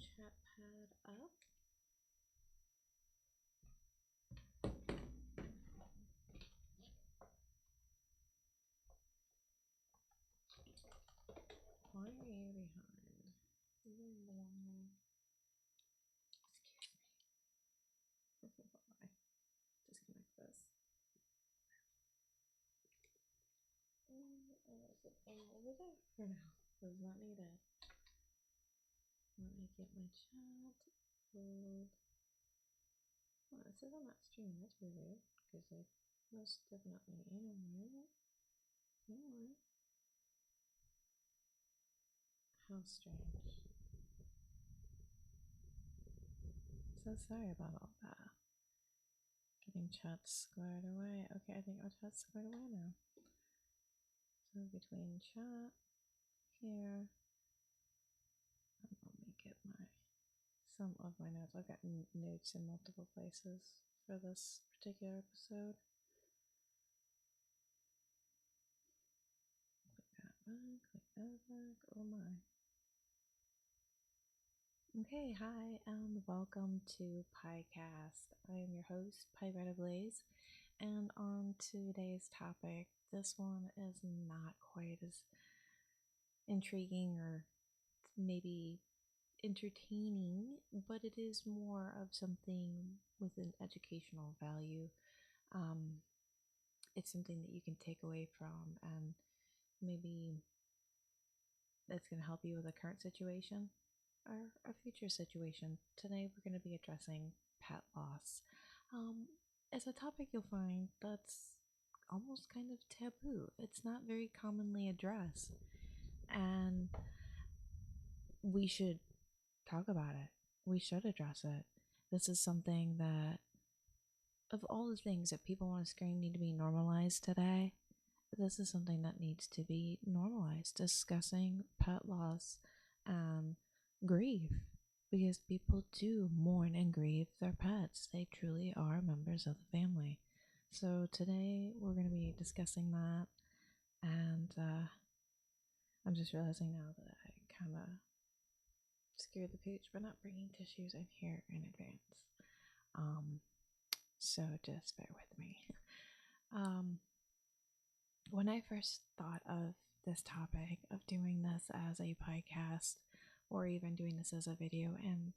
chat pad up. Why are you behind? Excuse me. Bye. Disconnect this. Over there for now. Does not need it. Let me get my chat pulled. Oh, it says I'm not streaming. That's pretty weird. Because I most definitely am, right? No. How strange. So sorry about all that. Getting chat squared away. Okay, I think our chat's squared away now. So between chat here, let me get some of my notes. I've got notes in multiple places for this particular episode. Click that back, click that back. Oh my. Okay, hi, and welcome to PYCAST. I am your host, Pie Blaze, and on today's topic, this one is not quite as intriguing or maybe entertaining, but it is more of something with an educational value. It's something that you can take away from, and maybe that's going to help you with a current situation or a future situation. Today, we're going to be addressing pet loss. As a topic, you'll find that's almost kind of taboo. It's not very commonly addressed, and we should talk about it. We should address it. This is something that, of all the things that people on a screen need to be normalized today, this is something that needs to be normalized. Discussing pet loss and grief, because people do mourn and grieve their pets. They truly are members of the family. So today we're going to be discussing that, and I'm just realizing now that I kind of scared the pooch by not bringing tissues in here in advance. So just bear with me. When I first thought of this topic of doing this as a podcast, or even doing this as a video, and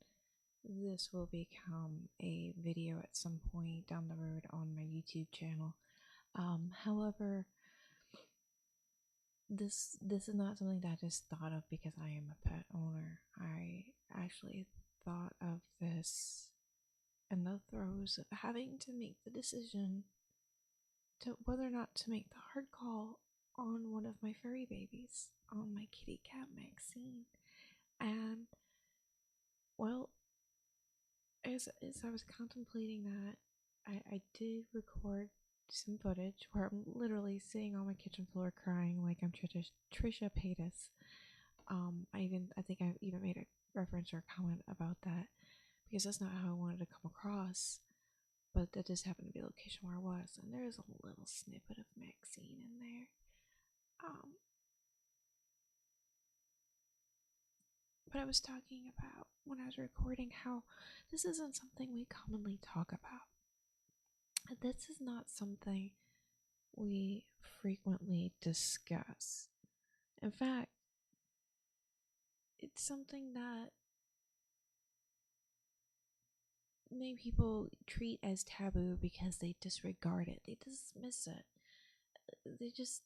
this will become a video at some point down the road on my YouTube channel. However, this is not something that I just thought of because I am a pet owner. I actually thought of this in the throes of having to make the decision to whether or not to make the hard call on one of my furry babies, on my kitty cat Maxine. And well, as I was contemplating that, I did record some footage where I'm literally sitting on my kitchen floor crying like I'm Trisha Paytas. I think I even made a reference or a comment about that, because that's not how I wanted to come across, but that just happened to be the location where I was, and there is a little snippet of Maxine in there. But I was talking about, when I was recording, how this isn't something we commonly talk about. This is not something we frequently discuss. In fact, it's something that many people treat as taboo because they disregard it, they dismiss it, they just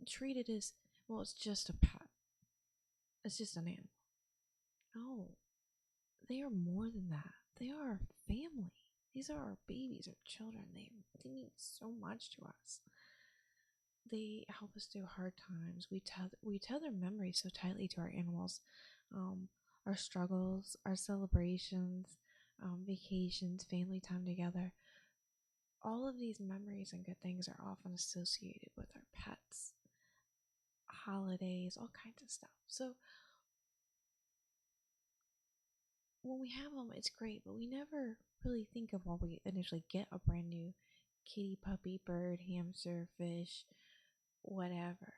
treat it as, well, it's just a pet, it's just an animal. No, they are more than that. They are our family. These are our babies, our children. They mean so much to us. They help us through hard times. We tether memories so tightly to our animals. Our struggles, our celebrations, vacations, family time together. All of these memories and good things are often associated with our pets, holidays, all kinds of stuff. So when we have them, it's great, but we never really think of when we initially get a brand new kitty, puppy, bird, hamster, fish, whatever.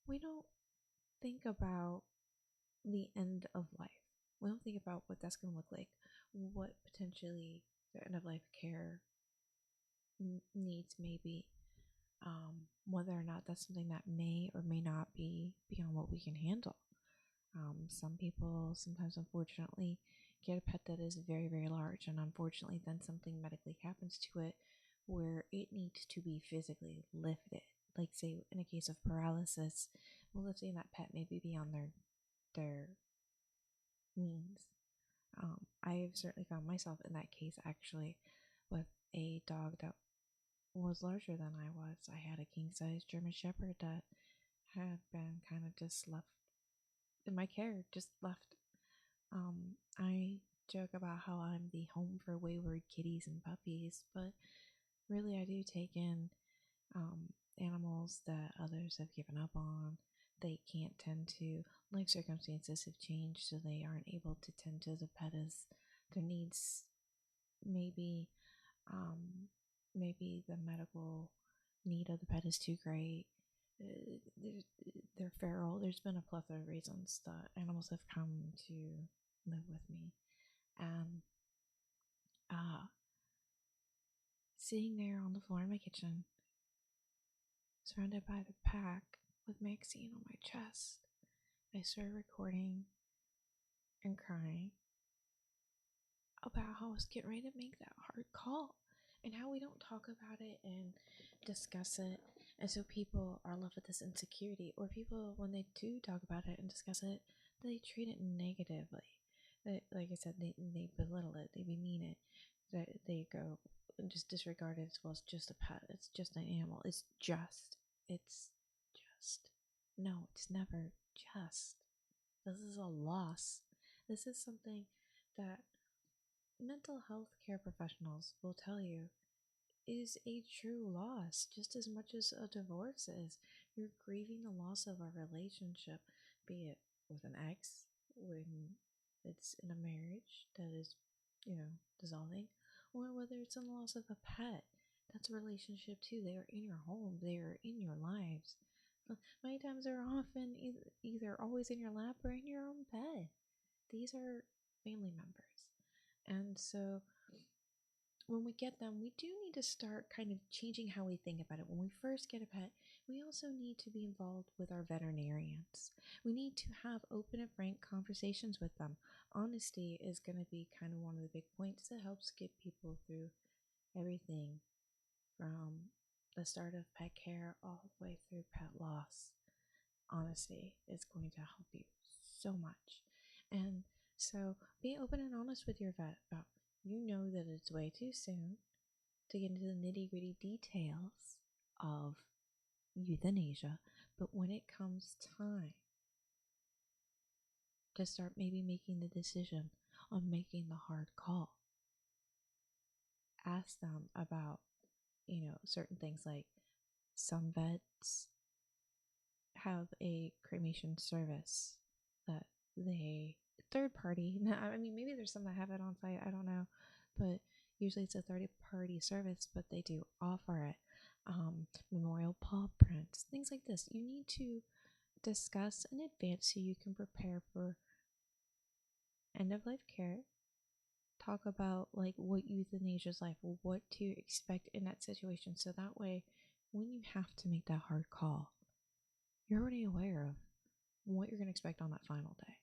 We don't think about the end of life. we don't think about what that's going to look like, what potentially the end of life care needs maybe, whether or not that's something that may or may not be beyond what we can handle. Some people sometimes, unfortunately, get a pet that is very, very large, and unfortunately, then something medically happens to it where it needs to be physically lifted. Like, say, in a case of paralysis, well, lifting that pet may be beyond their means. I've certainly found myself in that case actually with a dog that was larger than I was. I had a king size German Shepherd that had been kind of just left in my care, just left. I joke about how I'm the home for wayward kitties and puppies, but really I do take in animals that others have given up on. They can't tend to, life circumstances have changed, so they aren't able to tend to the pet as their needs. Maybe, maybe the medical need of the pet is too great. They're feral. There's been a plethora of reasons that animals have come to live with me, and sitting there on the floor in my kitchen, surrounded by the pack with Maxine on my chest, I started recording and crying about how I was getting ready to make that hard call and how we don't talk about it and discuss it. And so people are left with this insecurity, or people, when they do talk about it and discuss it, they treat it negatively. Like I said, they belittle it, they demean it, they go and just disregard it as well as just a pet. It's just an animal. It's just. No, it's never just. This is a loss. This is something that mental health care professionals will tell you is a true loss, just as much as a divorce is. You're grieving the loss of a relationship, be it with an ex, when it's in a marriage that is, dissolving, or whether it's in the loss of a pet. That's a relationship too. They are in your home, they are in your lives. Many times they're often either always in your lap or in your own bed. These are family members. And so when we get them, we do need to start kind of changing how we think about it. When we first get a pet, we also need to be involved with our veterinarians. We need to have open and frank conversations with them. Honesty is going to be kind of one of the big points that helps get people through everything from the start of pet care all the way through pet loss. Honesty is going to help you so much. And so be open and honest with your vet about, you know that it's way too soon to get into the nitty-gritty details of euthanasia, but when it comes time to start maybe making the decision on making the hard call, ask them about, certain things. Like, some vets have a cremation service that they third party. Now, I mean, maybe there's some that have it on site, I don't know, but usually it's a third party service, but they do offer it. Memorial paw prints, things like this. You need to discuss in advance so you can prepare for end of life care. Talk about like what euthanasia is like, what to expect in that situation, so that way when you have to make that hard call, you're already aware of what you're going to expect on that final day.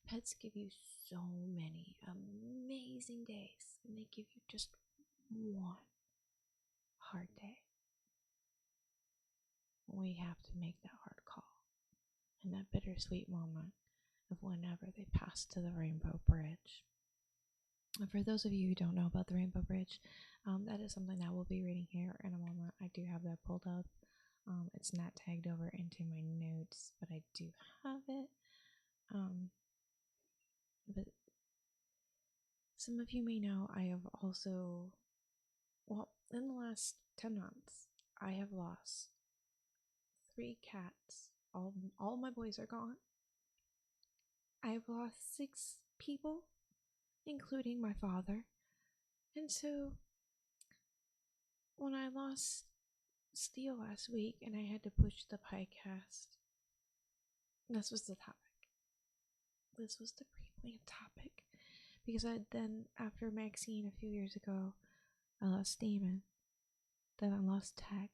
Pets give you so many amazing days, and they give you just one hard day. We have to make that hard call, and that bittersweet moment of whenever they pass to the Rainbow Bridge. And for those of you who don't know about the Rainbow Bridge, that is something that we'll be reading here in a moment. I do have that pulled up. It's not tagged over into my notes, but I do have it. But some of you may know I have also, in the last 10 months, I have lost 3 cats. All my boys are gone. I have lost 6 people, including my father. And so when I lost Steele last week and I had to push the PYCAST, this was the topic. this was the pre-planned topic because after Maxine a few years ago, I lost Damon, then I lost Tech,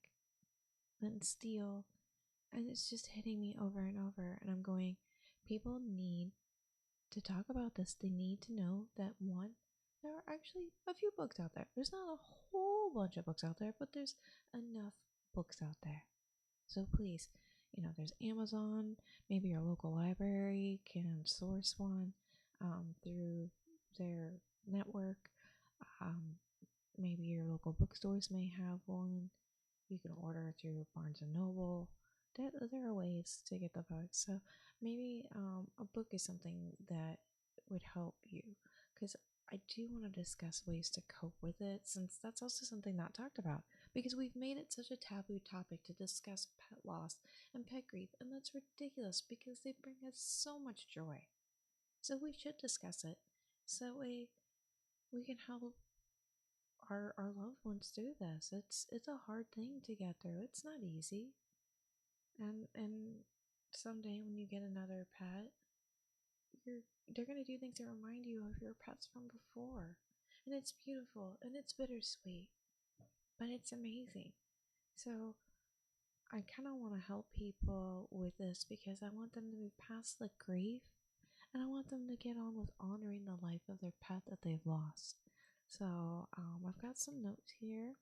then Steel, and it's just hitting me over and over. And I'm going, people need to talk about this. They need to know that one, there are actually a few books out there. There's not a whole bunch of books out there, but there's enough books out there. So please, there's Amazon, maybe your local library can source one through their network. Um, maybe your local bookstores may have one. You can order through Barnes and Noble. There are ways to get the books. So maybe a book is something that would help you, because I do want to discuss ways to cope with it, since that's also something not talked about, because we've made it such a taboo topic to discuss pet loss and pet grief, and that's ridiculous because they bring us so much joy. So we should discuss it so that way we can help our loved ones through this. It's a hard thing to get through. It's not easy. And someday when you get another pet, they're gonna do things that remind you of your pets from before. And it's beautiful and it's bittersweet. But it's amazing. So I kinda wanna help people with this because I want them to move past the grief and I want them to get on with honoring the life of their pet that they've lost. So I've got some notes here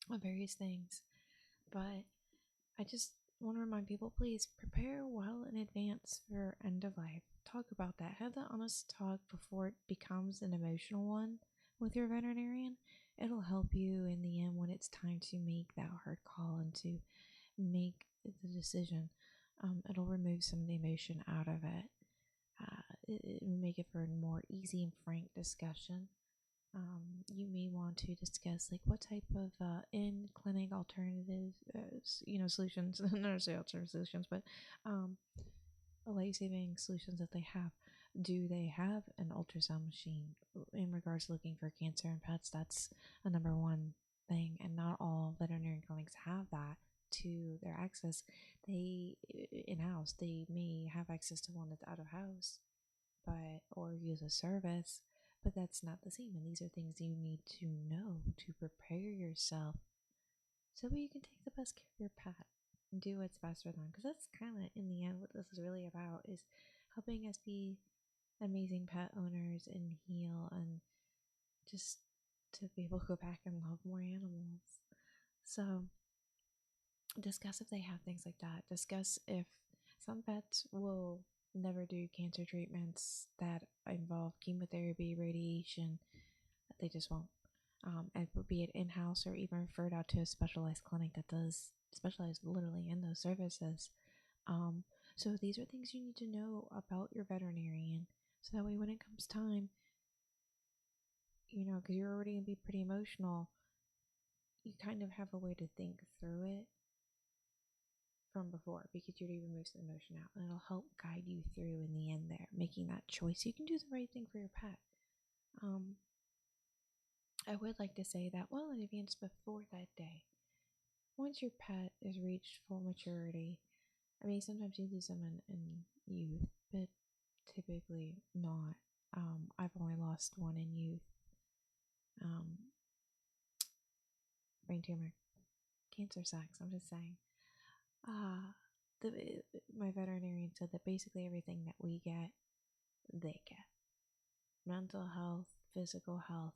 on various things, but I just want to remind people, please prepare well in advance for end of life. Talk about that. Have that honest talk before it becomes an emotional one with your veterinarian. It'll help you in the end when it's time to make that hard call and to make the decision. It'll remove some of the emotion out of it. It will make it for a more easy and frank discussion. You may want to discuss like what type of in-clinic alternative, solutions, not necessarily alternative solutions, but life-saving solutions that they have. Do they have an ultrasound machine in regards to looking for cancer in pets? That's a number one thing, and not all veterinary clinics have that to their access. They in-house, they may have access to one that's out of house, or use a service, but that's not the same. And these are things you need to know to prepare yourself so that you can take the best care of your pet and do what's best for them. Because that's kind of in the end what this is really about, is helping us be amazing pet owners and heal and just to be able to go back and love more animals. So discuss if they have things like that. Discuss if some pets will never do cancer treatments that involve chemotherapy, radiation. They just won't. And be it in-house or even referred out to a specialized clinic that does specialize literally in those services. So these are things you need to know about your veterinarian, so that way when it comes time, because you're already going to be pretty emotional, you kind of have a way to think through it from before, because you already removed the emotion out, and it'll help guide you through in the end there, making that choice. You can do the right thing for your pet. I would like to say that well in advance before that day. Once your pet has reached full maturity, I mean, sometimes you lose them in youth, but typically not. I've only lost one in youth. Brain tumor, cancer sacs, I'm just saying. My veterinarian said that basically everything that we get, they get. Mental health, physical health,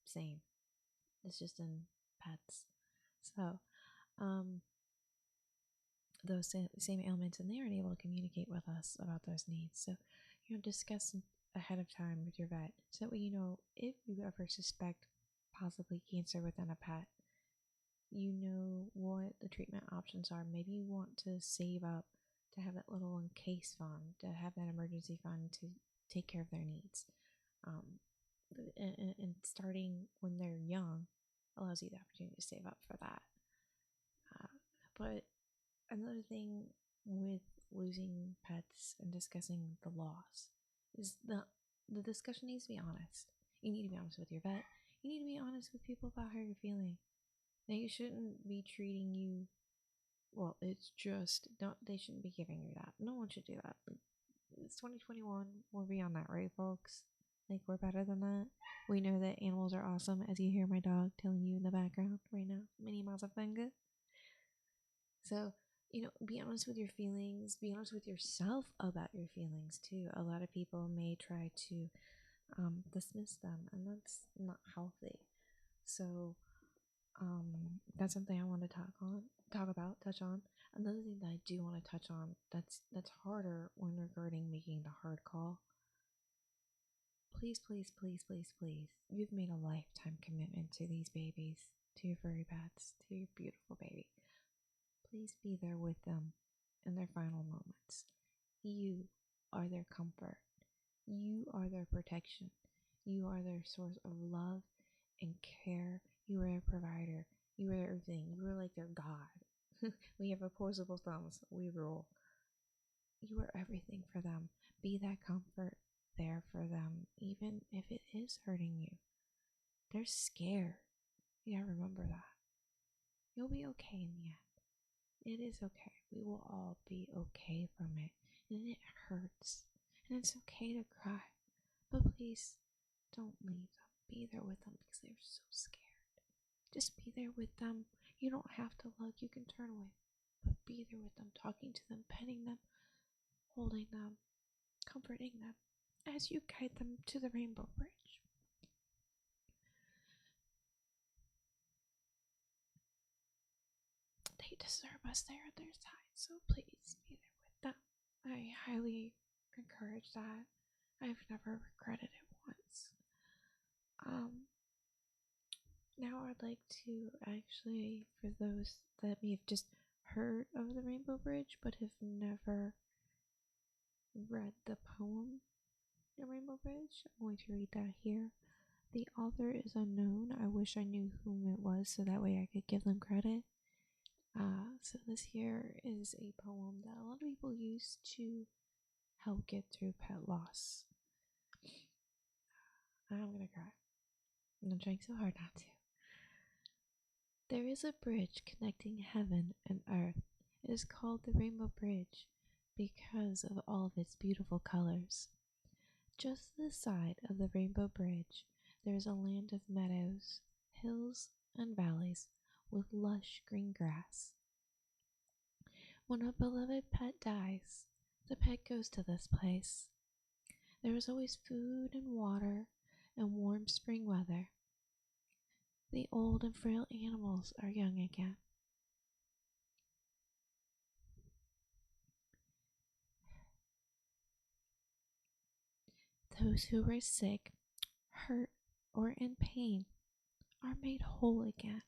same. It's just in pets. So, those same ailments, and they aren't able to communicate with us about those needs. So, discuss ahead of time with your vet, so that way if you ever suspect possibly cancer within a pet, you know what the treatment options are. Maybe you want to save up to have that little in case fund, to have that emergency fund to take care of their needs. And starting when they're young allows you the opportunity to save up for that. But another thing with losing pets and discussing the loss is the discussion needs to be honest. You need to be honest with your vet. You need to be honest with people about how you're feeling. They shouldn't be treating you, well, it's just, they shouldn't be giving you that. No one should do that. it's 2021. We're beyond that, right, folks? Like, we're better than that. We know that animals are awesome, as you hear my dog telling you in the background right now. Minnie Mazafanga. So, be honest with your feelings. Be honest with yourself about your feelings, too. A lot of people may try to dismiss them, and that's not healthy. So, that's something I want to touch on. Another thing that I do want to touch on that's harder when regarding making the hard call. Please, please, please, please, please. You've made a lifetime commitment to these babies, to your furry pets, to your beautiful baby. Please be there with them in their final moments. You are their comfort. You are their protection. You are their source of love and care. You are their provider. You are their everything. You are like their God. We have opposable thumbs. We rule. You are everything for them. Be that comfort there for them, even if it is hurting you. They're scared. You gotta remember that. You'll be okay in the end. It is okay. We will all be okay from it. And it hurts. And it's okay to cry. But please, don't leave them. Be there with them because they're so scared. Just be there with them. You don't have to look. You can turn away. But be there with them, talking to them, petting them, holding them, comforting them as you guide them to the Rainbow Bridge. They deserve us there at their side, so please be there with them. I highly encourage that. I've never regretted it once. Now I'd like to actually, for those that may have just heard of the Rainbow Bridge but have never read the poem The Rainbow Bridge, I'm going to read that here. The author is unknown. I wish I knew whom it was so that way I could give them credit. So this here is a poem that a lot of people use to help get through pet loss. I'm gonna cry. I'm trying so hard not to. There is a bridge connecting heaven and earth. It is called the Rainbow Bridge because of all of its beautiful colors. Just this side of the Rainbow Bridge, there is a land of meadows, hills, and valleys with lush green grass. When a beloved pet dies, the pet goes to this place. There is always food and water and warm spring weather. The old and frail animals are young again. Those who were sick, hurt, or in pain are made whole again.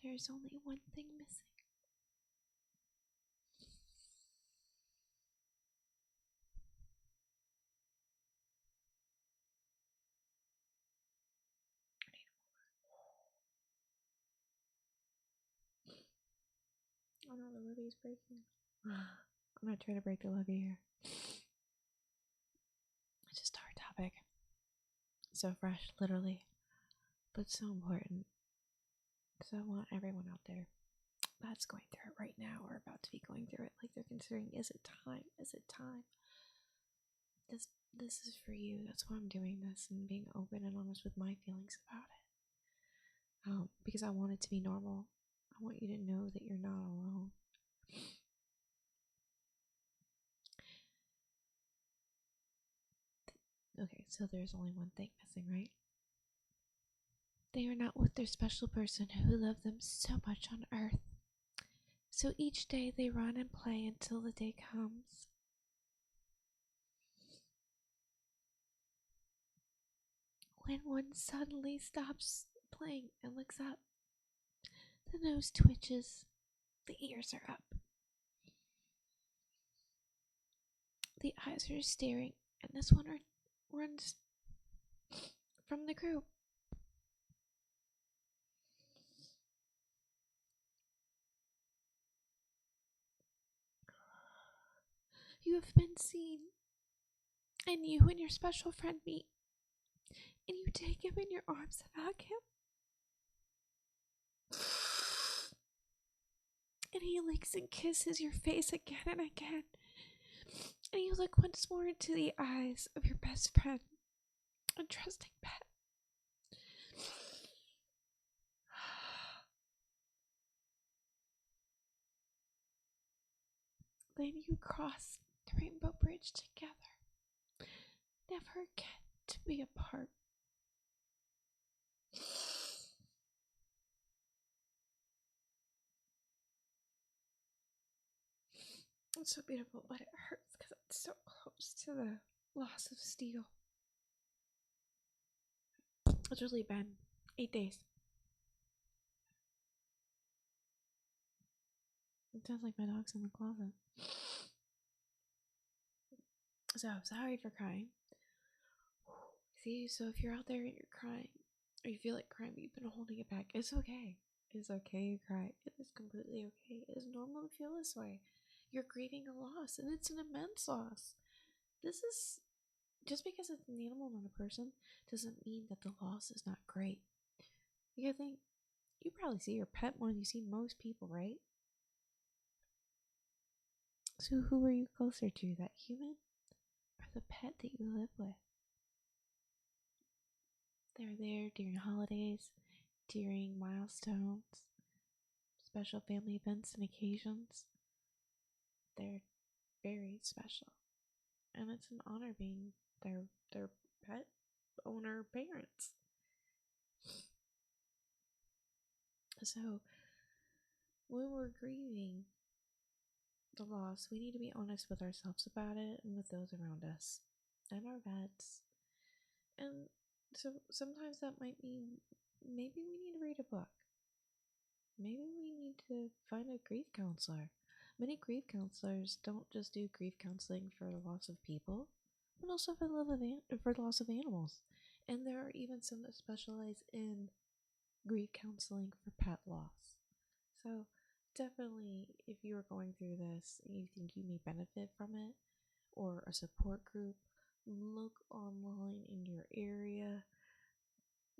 There is only one thing missing. Oh no, the levy is breaking. I'm not trying to break the levy here. It's just a hard topic. So fresh, literally, but so important. So I want everyone out there that's going through it right now or about to be going through it, like they're considering, is it time? Is it time? This is for you. That's why I'm doing this and being open and honest with my feelings about it. Because I want it to be normal. I want you to know that you're not alone. Okay, so there's only one thing missing, right? They are not with their special person who loved them so much on earth. So each day they run and play until the day comes. When one suddenly stops playing and looks up, the nose twitches, the ears are up, the eyes are staring, and this one runs from the group. You have been seen, and you and your special friend meet, and you take him in your arms and hug him. And he licks and kisses your face again and again. And you look once more into the eyes of your best friend and trusting pet. Then you cross the rainbow bridge together, never again to be apart. It's so beautiful, but it hurts because it's so close to the loss of Steel. It's really been 8 days. It sounds like my dog's in the closet. So, sorry for crying. See, so if you're out there and you're crying, or you feel like crying but you've been holding it back, it's okay. It's okay to cry. It is completely okay. It is normal to feel this way. You're grieving a loss, and it's an immense loss. This is just because it's an animal, not a person, doesn't mean that the loss is not great. You gotta think, you probably see your pet more than you see most people, right? So who are you closer to, that human or the pet that you live with? They're there during holidays, during milestones, special family events and occasions. They're very special. And it's an honor being their pet owner parents. So when we're grieving the loss, we need to be honest with ourselves about it and with those around us and our vets. And so sometimes that might mean maybe we need to read a book. Maybe we need to find a grief counselor. Many grief counselors don't just do grief counseling for the loss of people, but also for the loss of animals. And there are even some that specialize in grief counseling for pet loss. So definitely, if you are going through this and you think you may benefit from it, or a support group, look online in your area.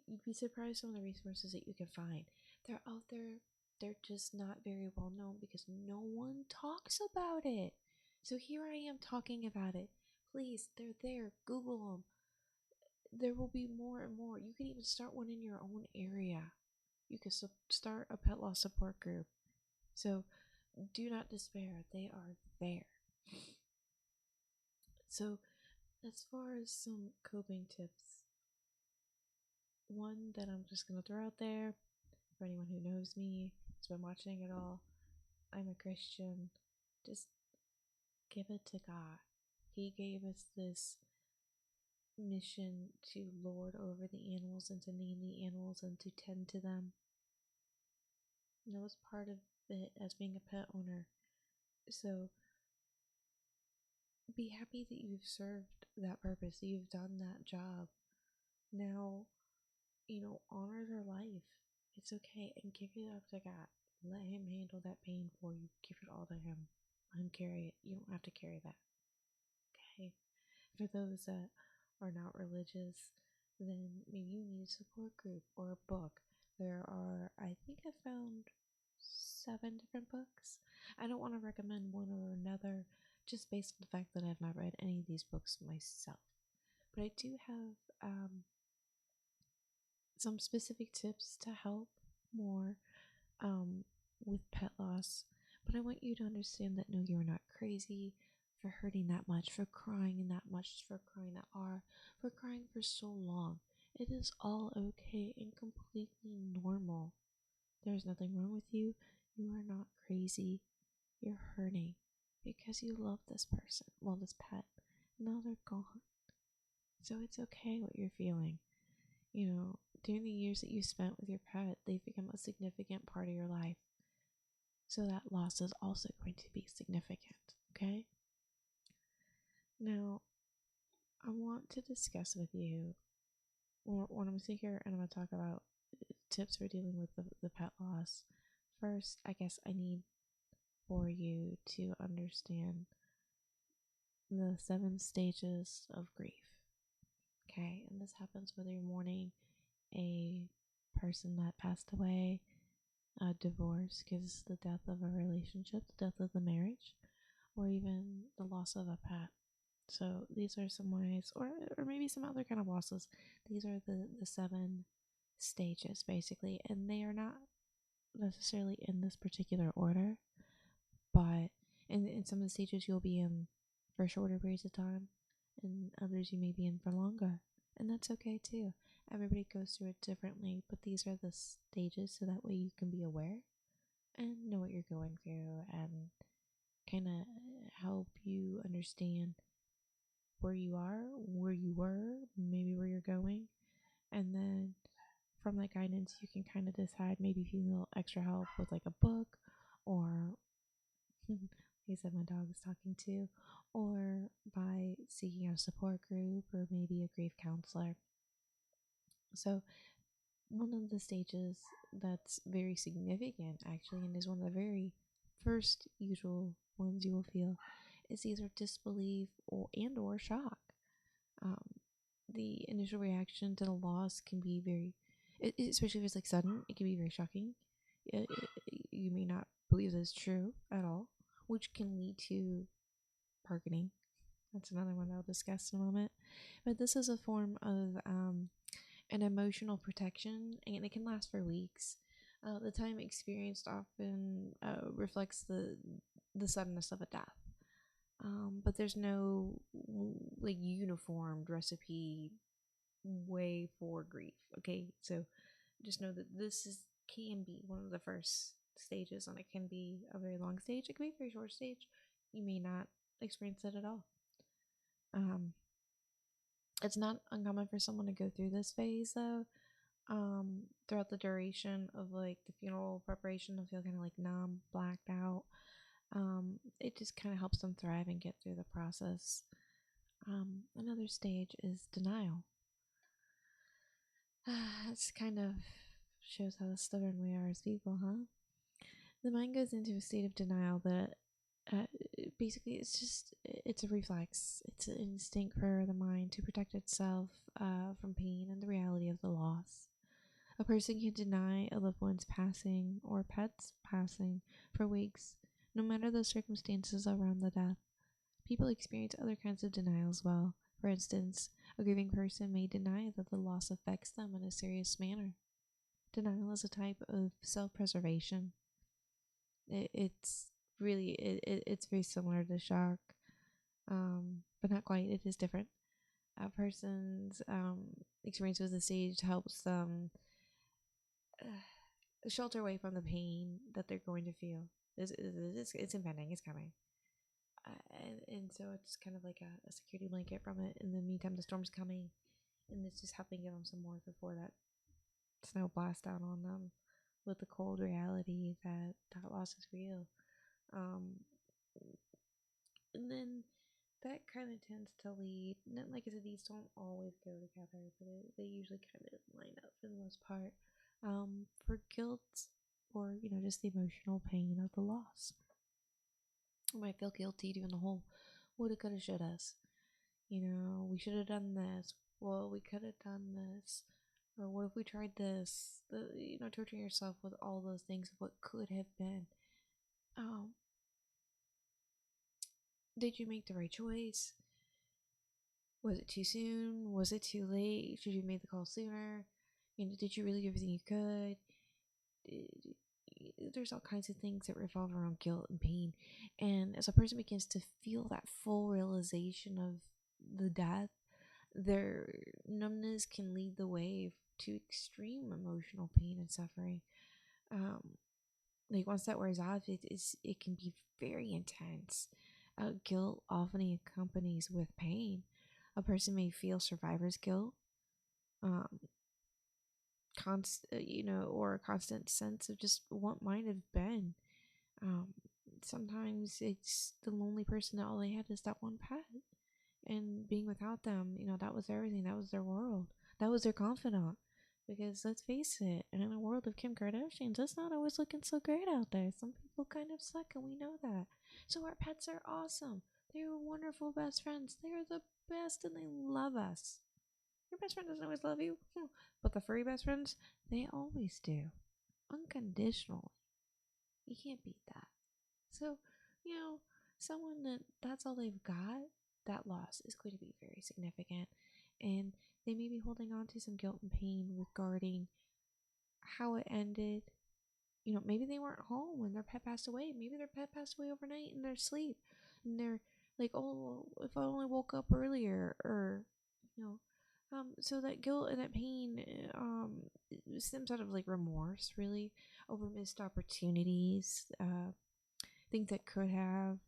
You'd be surprised some of the resources that you can find. They're out there. They're just not very well known because no one talks about it. So here I am talking about it. Please, they're there. Google them. There will be more and more. You can even start one in your own area. You can start a pet loss support group. So do not despair. They are there. So as far as some coping tips, one that I'm just going to throw out there for anyone who knows me, has been watching it all, I'm a Christian. Just give it to God. He gave us this mission to lord over the animals and to name the animals and to tend to them. And that was part of it as being a pet owner. So be happy that you've served that purpose, that you've done that job. Now, honor their life. It's okay, and give it up to God. Let Him handle that pain for you. Give it all to Him. Let Him carry it. You don't have to carry that. Okay? For those that are not religious, then maybe you need a support group or a book. There are, I think I found 7 different books. I don't want to recommend one or another just based on the fact that I've not read any of these books myself. But I do have some specific tips to help more with pet loss. But I want you to understand that no, you're not crazy for hurting that much, for crying that much, for crying that hard, for crying for so long. It is all okay and completely normal. There's nothing wrong with you. You are not crazy. You're hurting because you love this person, well, this pet. Now they're gone. So it's okay what you're feeling. During the years that you spent with your pet, they've become a significant part of your life. So that loss is also going to be significant, okay? Now, I want to discuss with you what I'm going to sit here and I'm going to talk about tips for dealing with the pet loss. First, I guess I need for you to understand the 7 stages of grief, okay? And this happens whether you're mourning a person that passed away, a divorce, because the death of a relationship, the death of the marriage, or even the loss of a pet. So these are some ways, or maybe some other kind of losses. These are the 7 stages basically, and they are not necessarily in this particular order, but in some of the stages you'll be in for shorter periods of time, and others you may be in for longer, and that's okay too. Everybody goes through it differently, but these are the stages so that way you can be aware and know what you're going through and kind of help you understand where you are, where you were, maybe where you're going, and then from that guidance you can kind of decide maybe if you need a little extra help with like a book, or like I said, my dog is talking too, or by seeking out a support group or maybe a grief counselor. So one of the stages that's very significant actually, and is one of the very first usual ones you will feel, is either disbelief or shock. um, the initial reaction to the loss can be very, especially if it's like sudden, it can be very shocking. You may not believe that it's true at all, which can lead to bargaining. That's another one I'll discuss in a moment. But this is a form of an emotional protection, and it can last for weeks. The time experienced often reflects the suddenness of a death. But there's no like uniformed recipe way for grief. Okay, so just know that can be one of the first stages, and it can be a very long stage. It can be a very short stage. You may not experience it at all. It's not uncommon for someone to go through this phase though. Throughout the duration of like the funeral preparation, they'll feel kind of like numb, blacked out. It just kind of helps them thrive and get through the process. Another stage is denial. It's kind of shows how stubborn we are as people, huh? The mind goes into a state of denial that basically it's a reflex. It's an instinct for the mind to protect itself from pain and the reality of the loss. A person can deny a loved one's passing or pet's passing for weeks, no matter the circumstances around the death. People experience other kinds of denial as well. For instance, a grieving person may deny that the loss affects them in a serious manner. Denial is a type of self-preservation. It's really it's very similar to shock, but not quite. It is different. A person's experience with the stage helps them shelter away from the pain that they're going to feel. It's impending. It's coming. And so it's kind of like a security blanket from it. In the meantime, the storm's coming, and it's just helping give them some more before that snow blasts down on them with the cold reality that that loss is real. And then that kind of tends to lead, like I said, these don't always go together, but they usually kind of line up for the most part, for guilt, or just the emotional pain of the loss. You might feel guilty doing the whole woulda, coulda, shouldas. We should have done this. Well, we could have done this. Or what if we tried this? Torturing yourself with all those things of what could have been. Um, did you make the right choice? Was it too soon? Was it too late? Should you have made the call sooner? Did you really do everything you could? There's all kinds of things that revolve around guilt and pain. And as a person begins to feel that full realization of the death, their numbness can lead the way to extreme emotional pain and suffering. Like once that wears off, it can be very intense. Guilt often accompanies with pain. A person may feel survivor's guilt, um, or a constant sense of just what might have been. Um, Sometimes it's the lonely person that all they had is that one pet, and being without them, that was everything. That was their world. That was their confidant. Because let's face it, in a world of Kim Kardashians, it's not always looking so great out there. Some people kind of suck, and we know that. So our pets are awesome. They're wonderful best friends. They're the best, and they love us. Your best friend doesn't always love you, but the furry best friends, they always do. Unconditionally. You can't beat that. So, someone that's all they've got, that loss is going to be very significant, and they may be holding on to some guilt and pain regarding how it ended. Maybe they weren't home when their pet passed away. Maybe their pet passed away overnight in their sleep, and they're like, "Oh, if I only woke up earlier," or you know, so that guilt and that pain, stems out of like remorse, really, over missed opportunities, things that could have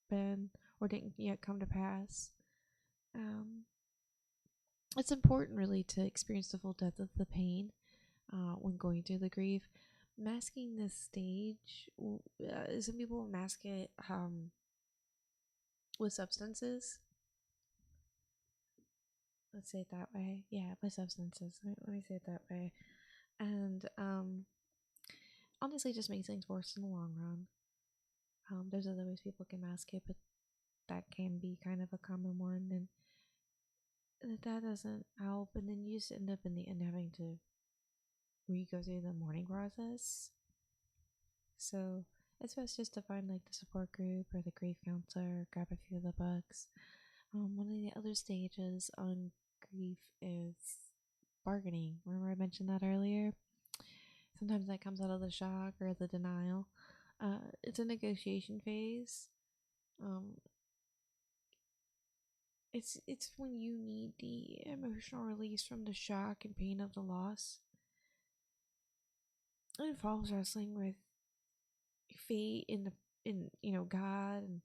been or didn't yet come to pass. Um, it's important, really, to experience the full depth of the pain when going through the grief. Masking this stage, some people mask it with substances. Let's say it that way. Yeah, with substances. Let me say it that way. And honestly, just makes things worse in the long run. There's other ways people can mask it, but that can be kind of a common one, and that doesn't help. And then you just end up in the end having to re-go through the mourning process. So it's best just to find like the support group or the grief counselor, grab a few of the books. One of the other stages on grief is bargaining. Remember I mentioned that earlier? Sometimes that comes out of the shock or the denial. It's a negotiation phase. Um, it's when you need the emotional release from the shock and pain of the loss. It involves wrestling with fate in God and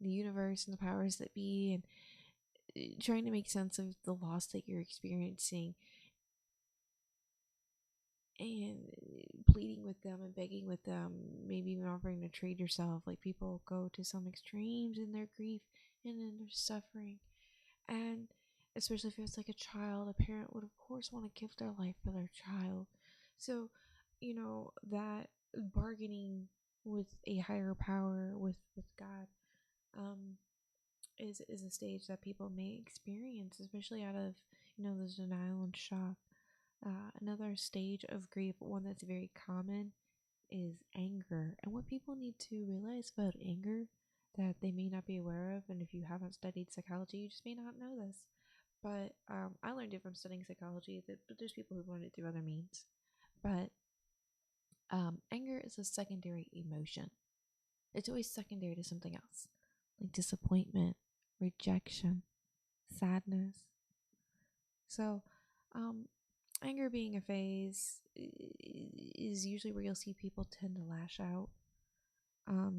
the universe and the powers that be, and trying to make sense of the loss that you're experiencing, and pleading with them and begging with them, maybe even offering to trade yourself. Like, people go to some extremes in their grief and in their suffering, and especially if it's like a child, a parent would of course want to give their life for their child. So that bargaining with a higher power, with God, um is a stage that people may experience, especially out of those denial and shock. Another stage of grief, one that's very common, is anger. And what people need to realize about anger that they may not be aware of, and if you haven't studied psychology, you just may not know this. But I learned it from studying psychology. But there's people who've learned it through other means. But anger is a secondary emotion. It's always secondary to something else, like disappointment, rejection, sadness. So, anger being a phase is usually where you'll see people tend to lash out.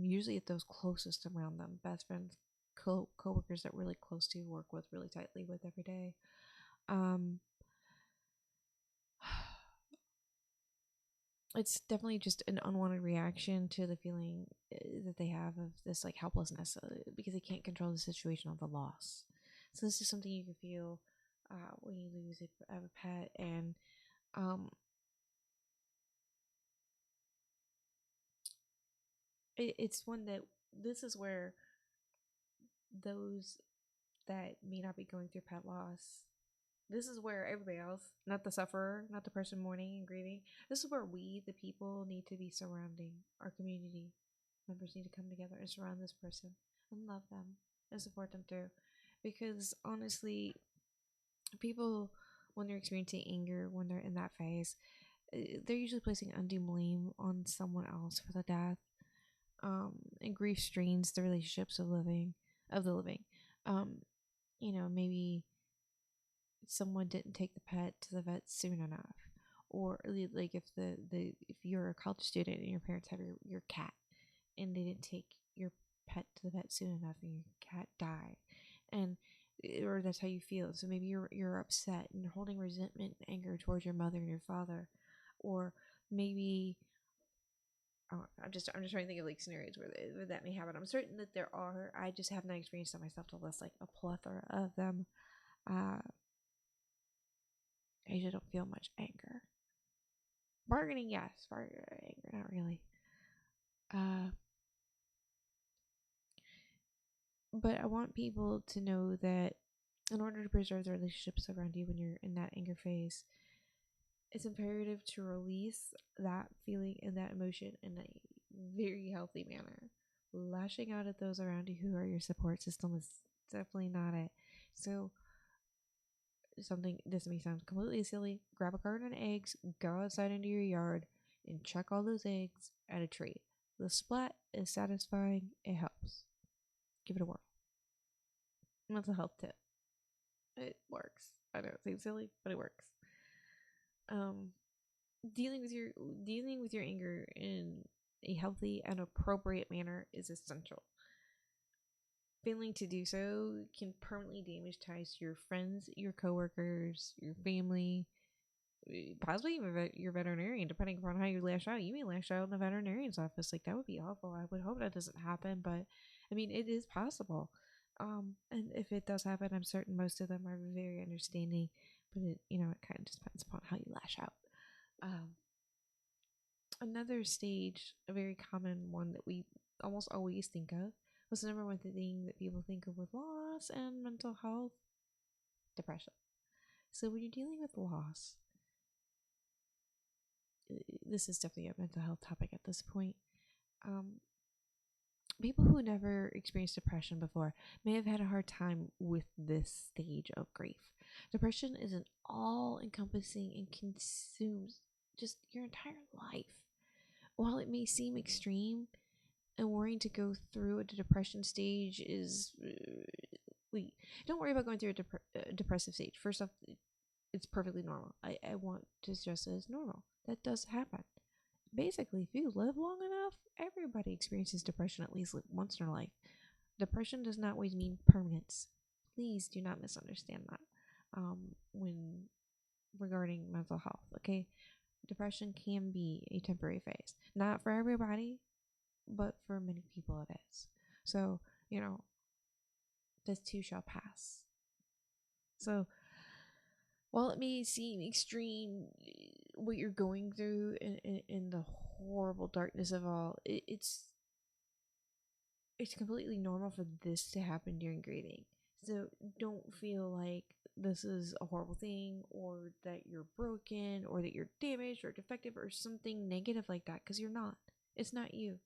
Usually at those closest around them, best friends, co-workers that really close to, work with really tightly with every day. It's definitely just an unwanted reaction to the feeling that they have of this like helplessness, because they can't control the situation of the loss. So this is something you can feel when you lose a pet, and it's one that this is where those that may not be going through pet loss, this is where everybody else, not the sufferer, not the person mourning and grieving, this is where we, the people, need to be surrounding our community members, need to come together and surround this person and love them and support them through. Because honestly, people, when they're experiencing anger, when they're in that phase, they're usually placing undue blame on someone else for the death. And grief strains the relationships of the living. Maybe someone didn't take the pet to the vet soon enough, or like if you're a college student and your parents have your cat, and they didn't take your pet to the vet soon enough, and your cat died, and or that's how you feel. So maybe you're upset and you're holding resentment and anger towards your mother and your father, or maybe I'm just trying to think of like scenarios where that may happen. I'm certain that there are. I just have not experienced them myself to list like a plethora of them. I usually don't feel much anger. Bargaining, yes. Anger, not really. But I want people to know that in order to preserve the relationships around you when you're in that anger phase, it's imperative to release that feeling and that emotion in a very healthy manner. Lashing out at those around you who are your support system is definitely not it. So something, this may sound completely silly, grab a carton of eggs, go outside into your yard, and chuck all those eggs at a tree. The splat is satisfying. It helps. Give it a whirl. Mental health tip. It works. I know it seems silly, but it works. Um, dealing with your anger in a healthy and appropriate manner is essential. Failing to do so can permanently damage ties to your friends, your coworkers, your family, possibly even your veterinarian, depending upon how you lash out. You may lash out in the veterinarian's office. Like, that would be awful. I would hope that doesn't happen, but I mean, it is possible. And if it does happen, I'm certain most of them are very understanding, but it kind of just depends upon how you lash out. Another stage, a very common one that we almost always think of, was the number one thing that people think of with loss and mental health: depression. So when you're dealing with loss, this is definitely a mental health topic at this point. People who never experienced depression before may have had a hard time with this stage of grief. Depression is an all-encompassing and consumes just your entire life. While it may seem extreme and worrying to go through a depression stage is, don't worry about going through a depressive stage. First off, it's perfectly normal. I want to stress it as normal. That does happen. Basically, if you live long enough, everybody experiences depression at least once in their life. Depression does not always mean permanence. Please do not misunderstand that when regarding mental health, okay? Depression can be a temporary phase. Not for everybody, but for many people it is. So, this too shall pass. So, while it may seem extreme, what you're going through in the horrible darkness of all, it's completely normal for this to happen during grieving. So don't feel like this is a horrible thing, or that you're broken, or that you're damaged or defective or something negative like that, because you're not. It's not you.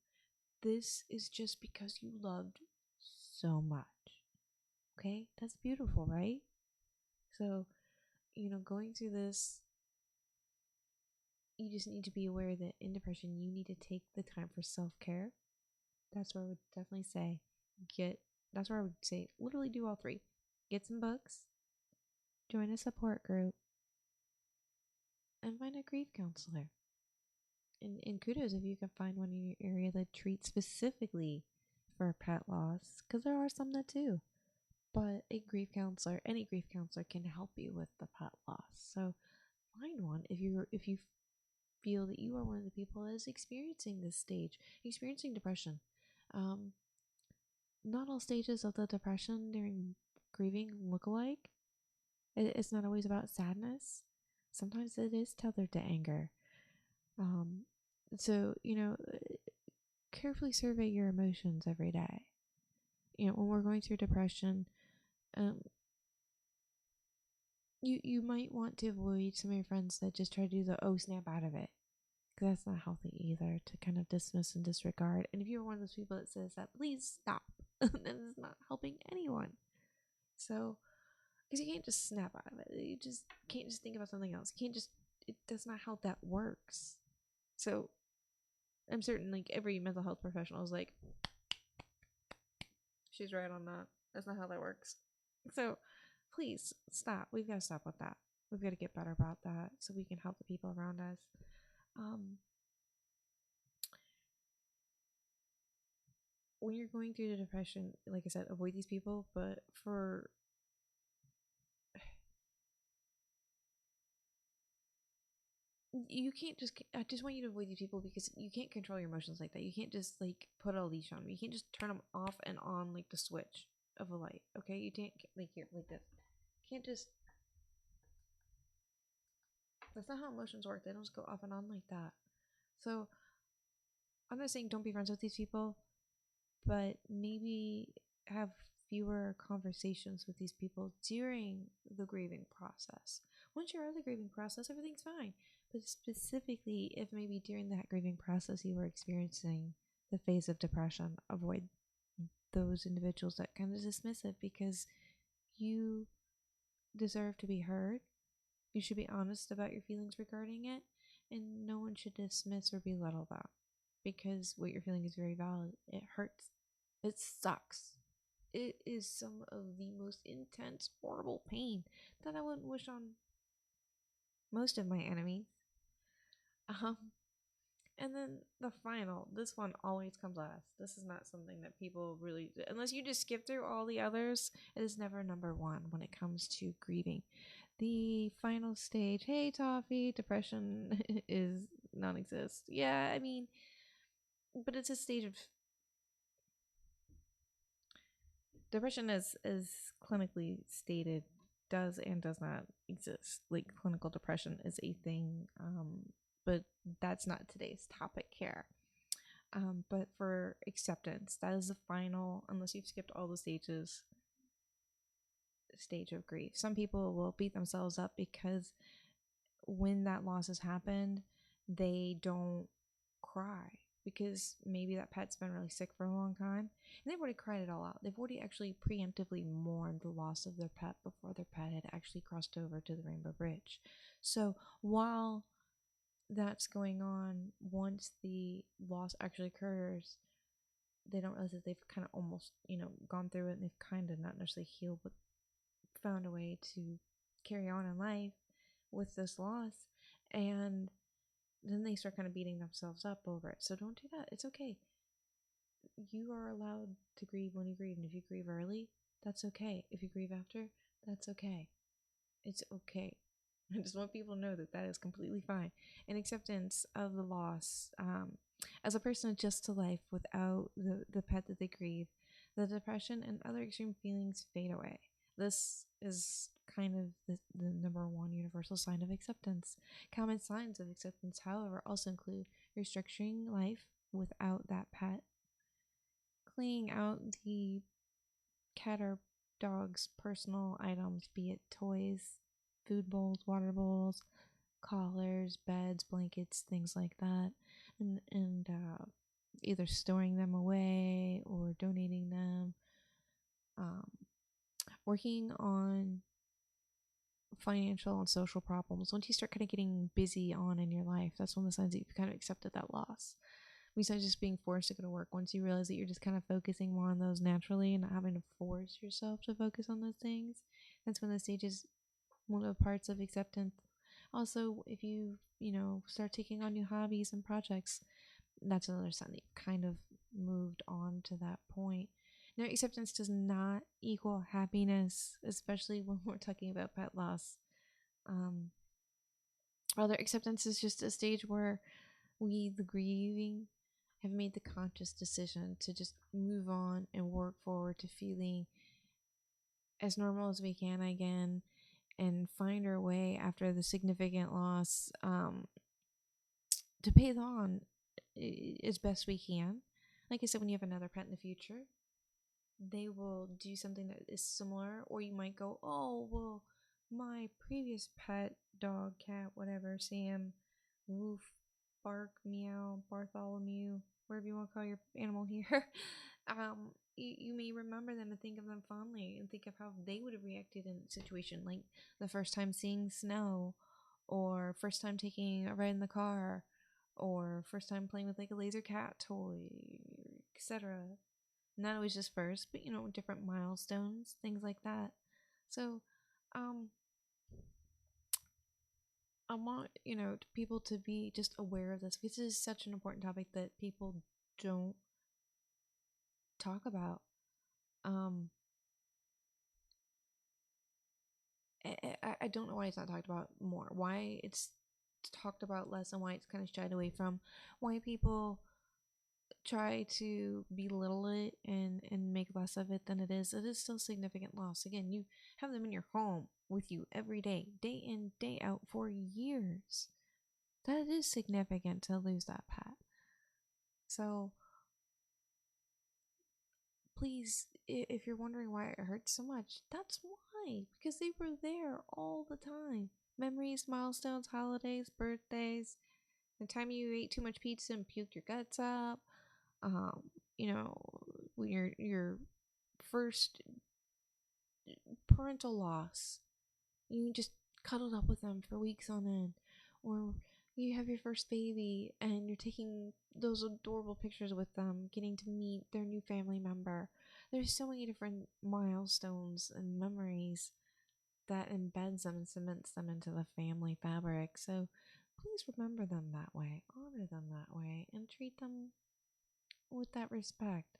This is just because you loved so much. Okay? That's beautiful, right? So, going through this, you just need to be aware that in depression, you need to take the time for self-care. That's where I would definitely say that's where I would say literally do all three. Get some books, join a support group, and find a grief counselor. And kudos if you can find one in your area that treats specifically for pet loss, because there are some that do. But any grief counselor can help you with the pet loss. So find one if you feel that you are one of the people that is experiencing this stage, experiencing depression. Not all stages of the depression during grieving look alike. It's not always about sadness. Sometimes it is tethered to anger. So, carefully survey your emotions every day. When we're going through depression, you might want to avoid some of your friends that just try to do the snap out of it, because that's not healthy either, to kind of dismiss and disregard. And if you're one of those people that says that, please stop. That is not helping anyone. So, because you can't just snap out of it. You just can't just think about something else. That's not how that works. So, I'm certain like every mental health professional is like, she's right on that. That's not how that works. So, please stop. We've got to stop with that. We've got to get better about that so we can help the people around us. When you're going through the depression, like I said, avoid these people. But you can't I just want you to avoid these people, because you can't control your emotions like that. You can't just like put a leash on them. You can't just turn them off and on like the switch of a light. Okay, you can't like here like this. You can't just. That's not how emotions work. They don't just go off and on like that. So I'm not saying don't be friends with these people, but maybe have fewer conversations with these people during the grieving process. Once you're out of the grieving process, everything's fine. But specifically, if maybe during that grieving process you were experiencing the phase of depression, avoid those individuals that kind of dismiss it, because you deserve to be heard. You should be honest about your feelings regarding it, and no one should dismiss or belittle that, because what you're feeling is very valid. It hurts. It sucks. It is some of the most intense, horrible pain that I wouldn't wish on most of my enemies. Um, and then the final, this one always comes last. This is not something that people really, unless you just skip through all the others, it is never number one when it comes to grieving. The final stage, hey Toffee, depression is non-exist. Yeah, I mean, but it's a stage of depression, as clinically stated, does and does not exist. Like, clinical depression is a thing, but that's not today's topic here. But for acceptance, that is the final, unless you've skipped all the stages, stage of grief. Some people will beat themselves up because when that loss has happened, they don't cry, because maybe that pet's been really sick for a long time and they've already cried it all out. They've already actually preemptively mourned the loss of their pet before their pet had actually crossed over to the Rainbow Bridge. So while that's going on, once the loss actually occurs, they don't realize that they've kind of almost, gone through it, and they've kind of not necessarily healed, but found a way to carry on in life with this loss. And then they start kind of beating themselves up over it. So don't do that. It's okay. You are allowed to grieve when you grieve. And if you grieve early, that's okay. If you grieve after, that's okay. It's okay. I just want people to know that that is completely fine. And acceptance of the loss. As a person adjusts to life without the pet that they grieve, the depression and other extreme feelings fade away. This is kind of the number one universal sign of acceptance. Common signs of acceptance, however, also include restructuring life without that pet, cleaning out the cat or dog's personal items, be it toys, food bowls, water bowls, collars, beds, blankets, things like that, and either storing them away or donating them. Working on financial and social problems. Once you start kind of getting busy on in your life, that's one of the signs that you've kind of accepted that loss. Besides just being forced to go to work, once you realize that you're just kind of focusing more on those naturally and not having to force yourself to focus on those things, that's when the stage is one of the parts of acceptance. Also, if you start taking on new hobbies and projects, that's another sign that you've kind of moved on to that point. Now, acceptance does not equal happiness, especially when we're talking about pet loss. Rather, acceptance is just a stage where we, the grieving, have made the conscious decision to just move on and work forward to feeling as normal as we can again, and find our way after the significant loss, to pay it on as best we can. Like I said, when you have another pet in the future, they will do something that is similar, or you might go, oh, well, my previous pet, dog, cat, whatever, Sam, Woof, Bark, Meow, Bartholomew, whatever you want to call your animal here, you may remember them and think of them fondly and think of how they would have reacted in a situation like the first time seeing snow, or first time taking a ride in the car, or first time playing with like a laser cat toy, etc. Not always just first, but different milestones, things like that. So I want people to be just aware of this, because this is such an important topic that people don't talk about. I don't know why it's not talked about more, why it's talked about less, and why it's kind of shied away from, why people try to belittle it and make less of it than it is. It is still significant loss. Again, you have them in your home with you every day, day in, day out, for years. That is significant to lose that pet. So please, if you're wondering why it hurts so much, that's why. Because they were there all the time. Memories, milestones, holidays, birthdays, the time you ate too much pizza and puked your guts up, um, you know, your first parental loss. You just cuddled up with them for weeks on end, or you have your first baby and you're taking those adorable pictures with them, getting to meet their new family member. There's so many different milestones and memories that embeds them and cements them into the family fabric. So please remember them that way, honor them that way, and treat them with that respect.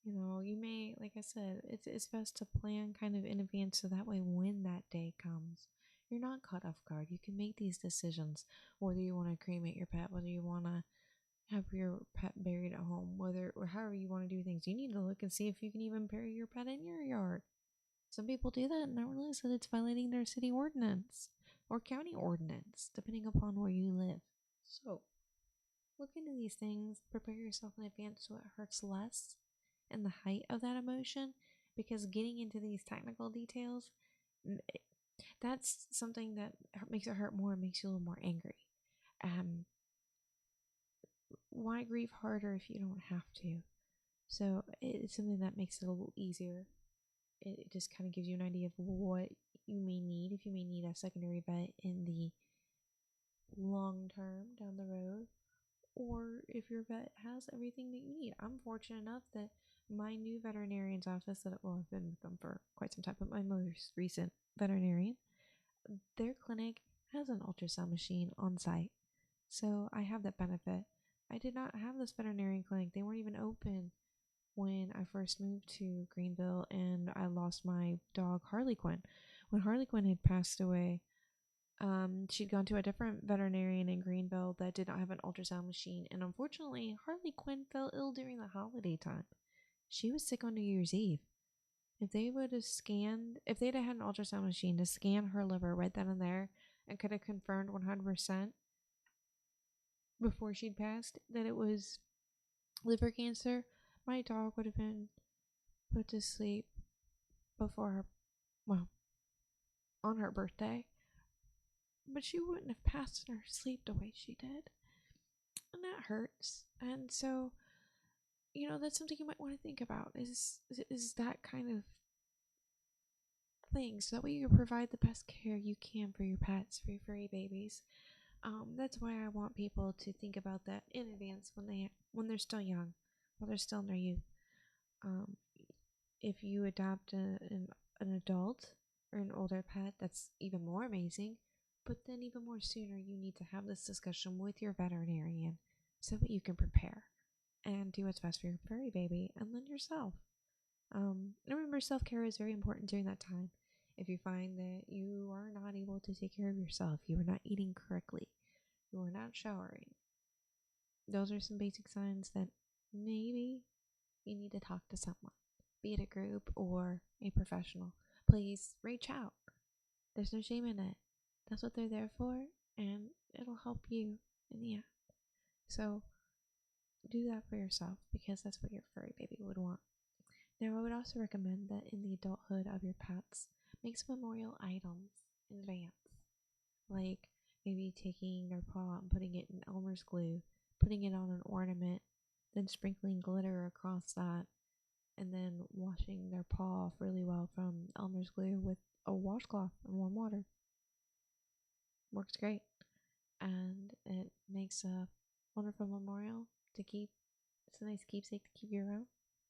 You may, like I said, it's best to plan kind of in advance so that way when that day comes, you're not caught off guard. You can make these decisions whether you want to cremate your pet, whether you want to have your pet buried at home, whether or however you want to do things. You need to look and see if you can even bury your pet in your yard. Some people do that and don't realize that it's violating their city ordinance or county ordinance, depending upon where you live. So, look into these things, prepare yourself in advance so it hurts less in the height of that emotion, because getting into these technical details, that's something that makes it hurt more and makes you a little more angry. Why grieve harder if you don't have to? So it's something that makes it a little easier. It just kind of gives you an idea of what you may need, if you may need a secondary vet in the long term down the road, or if your vet has everything that you need. I'm fortunate enough that my new veterinarian's office, I've been with them for quite some time, but my most recent veterinarian, their clinic has an ultrasound machine on site. So I have that benefit. I did not have this veterinarian clinic. They weren't even open when I first moved to Greenville and I lost my dog Harley Quinn. When Harley Quinn had passed away, she'd gone to a different veterinarian in Greenville that did not have an ultrasound machine, and unfortunately, Harley Quinn fell ill during the holiday time. She was sick on New Year's Eve. If they'd have had an ultrasound machine to scan her liver right then and there and could have confirmed 100% before she'd passed that it was liver cancer, my dog would have been put to sleep on her birthday. But she wouldn't have passed in her sleep the way she did. And that hurts. And so, that's something you might want to think about is that kind of thing. So that way you can provide the best care you can for your pets, for your furry babies. That's why I want people to think about that in advance when they're still young, while they're still in their youth. If you adopt an adult or an older pet, that's even more amazing. But then even more sooner, you need to have this discussion with your veterinarian so that you can prepare and do what's best for your furry baby and then yourself. Remember, self-care is very important during that time. If you find that you are not able to take care of yourself, you are not eating correctly, you are not showering, those are some basic signs that maybe you need to talk to someone, be it a group or a professional. Please reach out. There's no shame in it. That's what they're there for, and it'll help you in the end. So do that for yourself, because that's what your furry baby would want. Now, I would also recommend that in the adulthood of your pets, make some memorial items in advance. Like maybe taking their paw and putting it in Elmer's glue, putting it on an ornament, then sprinkling glitter across that, and then washing their paw off really well from Elmer's glue with a washcloth and warm water. Works great. And it makes a wonderful memorial to keep. It's a nice keepsake to keep you around.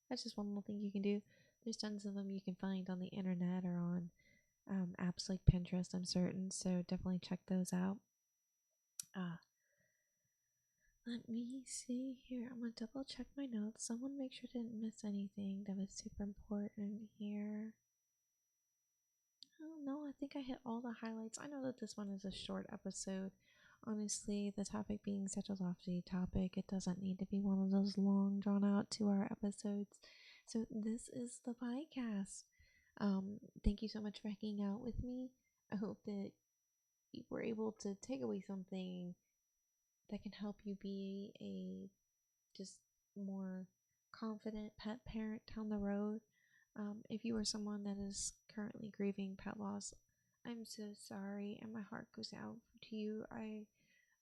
That's just one little thing you can do. There's tons of them you can find on the internet or on apps like Pinterest, I'm certain. So definitely check those out. Let me see here. I'm going to double check my notes. Someone make sure I didn't miss anything that was super important here. Oh, no, I think I hit all the highlights. I know that this one is a short episode. Honestly, the topic being such a lofty topic, it doesn't need to be one of those long, drawn out 2-hour episodes. So this is the PYCAST. Thank you so much for hanging out with me. I hope that you were able to take away something that can help you be a just more confident pet parent down the road. If you are someone that is currently grieving pet loss, I'm so sorry, and my heart goes out to you. I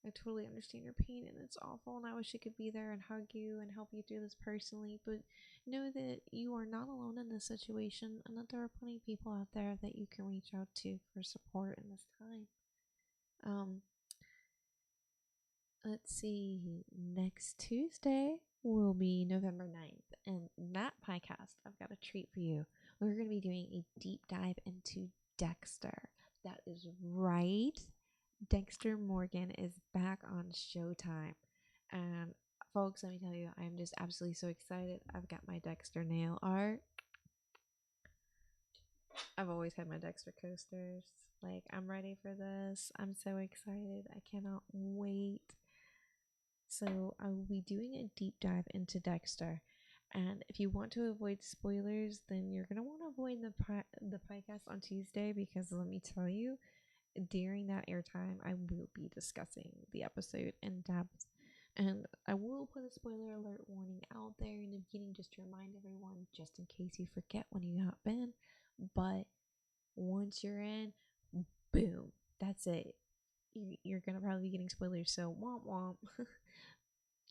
I totally understand your pain and it's awful, and I wish I could be there and hug you and help you through this personally, but know that you are not alone in this situation and that there are plenty of people out there that you can reach out to for support in this time. Let's see, next Tuesday will be November 9th, and that podcast, I've got a treat for you. We're going to be doing a deep dive into Dexter. That is right. Dexter Morgan is back on Showtime. And folks, let me tell you, I'm just absolutely so excited. I've got my Dexter nail art. I've always had my Dexter coasters. Like, I'm ready for this. I'm so excited. I cannot wait. So, I will be doing a deep dive into Dexter. And if you want to avoid spoilers, then you're going to want to avoid the podcast on Tuesday, because let me tell you, during that airtime, I will be discussing the episode in depth. And I will put a spoiler alert warning out there in the beginning just to remind everyone, just in case you forget when you hop in. But once you're in, boom, that's it. You're going to probably be getting spoilers, so womp womp.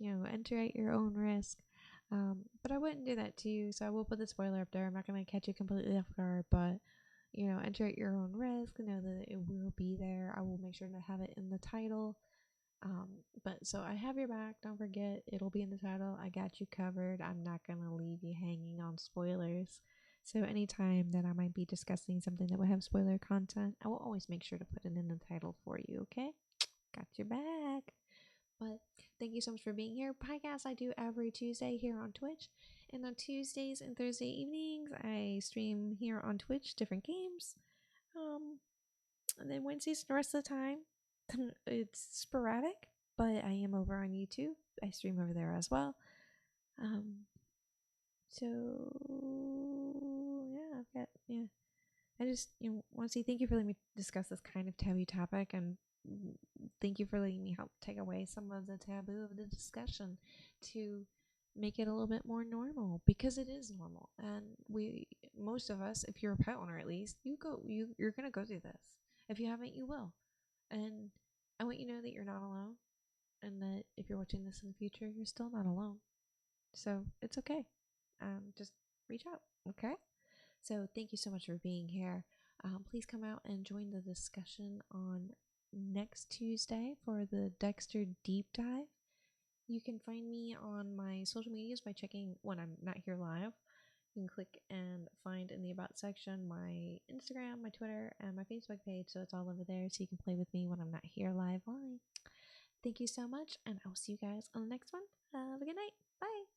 Enter at your own risk. But I wouldn't do that to you, so I will put the spoiler up there. I'm not going to catch you completely off guard, but enter at your own risk. Know that it will be there. I will make sure to have it in the title. But so I have your back. Don't forget, it'll be in the title. I got you covered. I'm not going to leave you hanging on spoilers. So anytime that I might be discussing something that would have spoiler content, I will always make sure to put it in the title for you, okay? Got your back. But thank you so much for being here. PYCAST I do every Tuesday here on Twitch. And on Tuesdays and Thursday evenings, I stream here on Twitch different games. And then Wednesdays, the rest of the time, it's sporadic, but I am over on YouTube. I stream over there as well. So yeah, I just want to say thank you for letting me discuss this kind of taboo topic, and thank you for letting me help take away some of the taboo of the discussion to make it a little bit more normal, because it is normal. And most of us, if you're a pet owner at least, you're gonna go through this. If you haven't, you will. And I want you to know that you're not alone, and that if you're watching this in the future, you're still not alone. So it's okay. Just reach out, okay? So thank you so much for being here. Please come out and join the discussion on next Tuesday for the Dexter deep dive. You can find me on my social medias by checking when I'm not here live. You can click and find in the About section my Instagram, my Twitter, and my Facebook page, so it's all over there, so you can play with me when I'm not here live. Thank you so much, and I will see you guys on the next one. Have a good night. Bye.